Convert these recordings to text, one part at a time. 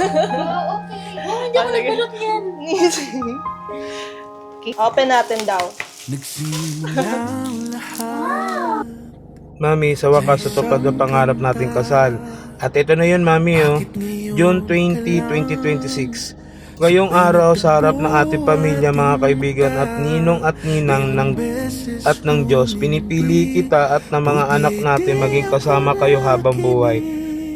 Okay. Oh, hindi ako nagbalot yan. Open natin daw. Mami, sa wakas natupad ang pangarap nating kasal. At ito na yun, Mami, oh. June 20, 2026. Ngayong araw sa harap ng ating pamilya, mga kaibigan at ninong at ninang ng Diyos, pinipili kita at ng mga anak natin maging kasama kayo habang buhay.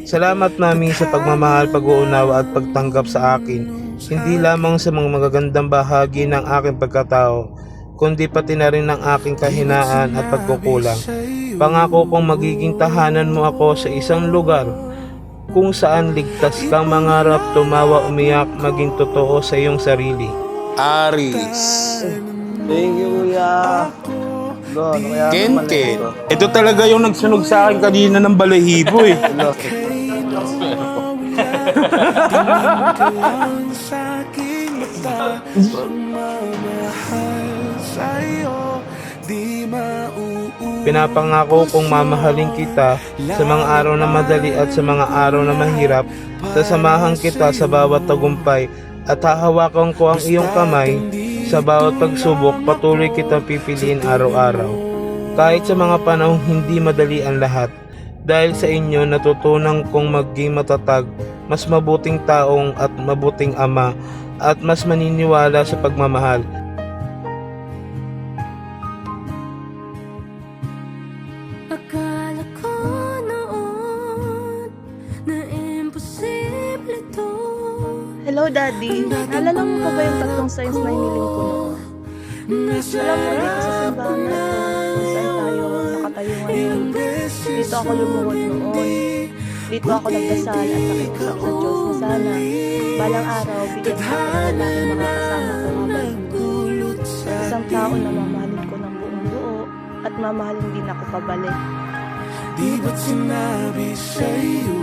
Salamat, Mami, sa pagmamahal, pag-uunawa at pagtanggap sa akin. Hindi lamang sa mga magagandang bahagi ng aking pagkatao, kundi pati na rin ng aking kahinaan at pagkukulang. Pangako kong magiging tahanan mo ako sa isang lugar kung saan ligtas kang mangarap, tumawa, umiyak, maging totoo sa iyong sarili. Aris. Thank you, kuya. Ken. Ito talaga yung nagsunog sa akin kanina ng balahibo eh. Pinapangako kong mamahalin kita sa mga araw na madali at sa mga araw na mahirap. Sasamahan kita sa bawat tagumpay at hahawakan ko ang iyong kamay sa bawat pagsubok. Patuloy kitang pipiliin araw-araw. Kahit sa mga panahong hindi madali ang lahat. Dahil sa inyo natutunan kong maging matatag, mas mabuting taong at mabuting ama at mas maniniwala sa pagmamahal. Akala ko noon na imposible to. Hello, Daddy. Naalala mo pa ba yung tatlong signs na hiniling ko noon? Alam mo, dito sa simbahan na ito, kung saan tayo nakatayo ngayon. Dito ako lumuhod noon. Dito ako nagdasal at nakiusap sa Diyos na sana balang araw bigyan ko ng lalaking makakasama ko habang buhay. Isang tao na mamahalin ko ng buong buo at mamahalin din ako pabalik. Di ba't sinabi sa'yo?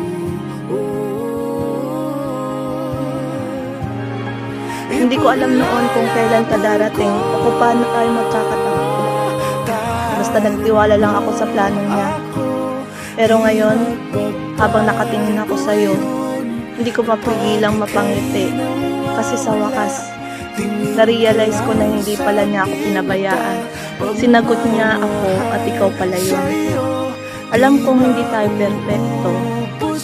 Hindi ko alam noon kung kailan ka darating o kung paano tayo magkakatagpo. Basta nagtiwala lang ako sa plano niya. Pero ngayon, habang nakatingin ako sa iyo, hindi ko mapigilang mapangiti. Kasi sa wakas, na-realize ko na hindi pala niya ako pinabayaan. Sinagot niya ako at ikaw pala yun. Alam kong hindi tayo perfecto,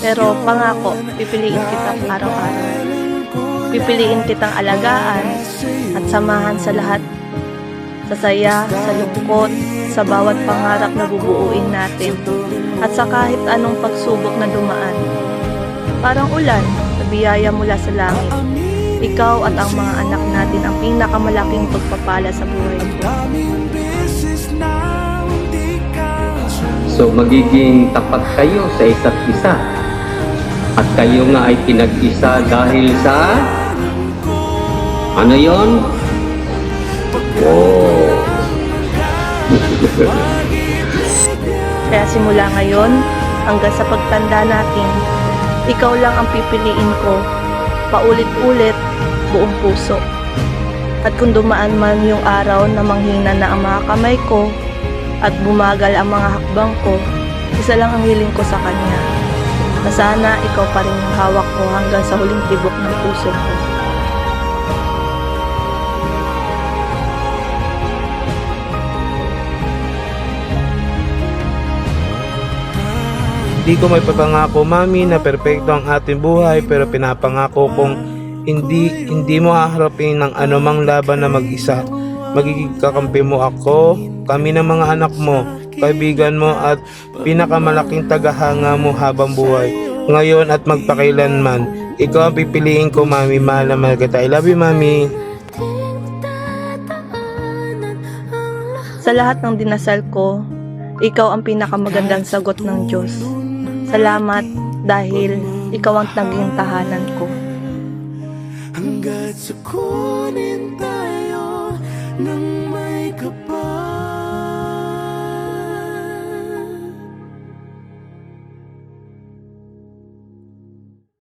pero pangako, pipiliin kitang araw-araw. Pipiliin kitang alagaan at samahan sa lahat. Sa saya, sa lungkot, sa bawat pangarap na bubuuin natin. At sa kahit anong pagsubok na dumaan. Parang ulan na biyaya mula sa langit. Ikaw at ang mga anak natin ang pinakamalaking pagpapala sa buhay ko. So magiging tapat kayo sa isa't isa. At kayo nga ay pinag-isa dahil sa... Ano yon? Oh. Kaya simula ngayon, hanggang sa pagtanda natin, ikaw lang ang pipiliin ko, paulit-ulit, buong puso. At kung dumaan man yung araw na manghina na ang mga kamay ko, at bumagal ang mga hakbang ko, isa lang ang hiling ko sa kanya, na sana ikaw pa rin yung hawak ko hanggang sa huling tibok ng puso ko. Hindi ko may papangako, Mami, na perpekto ang ating buhay, pero pinapangako kong hindi mo haharapin ng anumang laban na mag-isa. Magiging kakampi mo ako, kami ng mga anak mo, kaibigan mo at pinakamalaking tagahanga mo habang buhay. Ngayon at magpakailanman, ikaw ang pipiliin ko, Mami. Mahal na mahal kita. I love you, Mami. Sa lahat ng dinasal ko, ikaw ang pinakamagandang sagot ng Diyos. Salamat dahil ikaw ang naging tahanan ko. Hanggat sa kunin tayo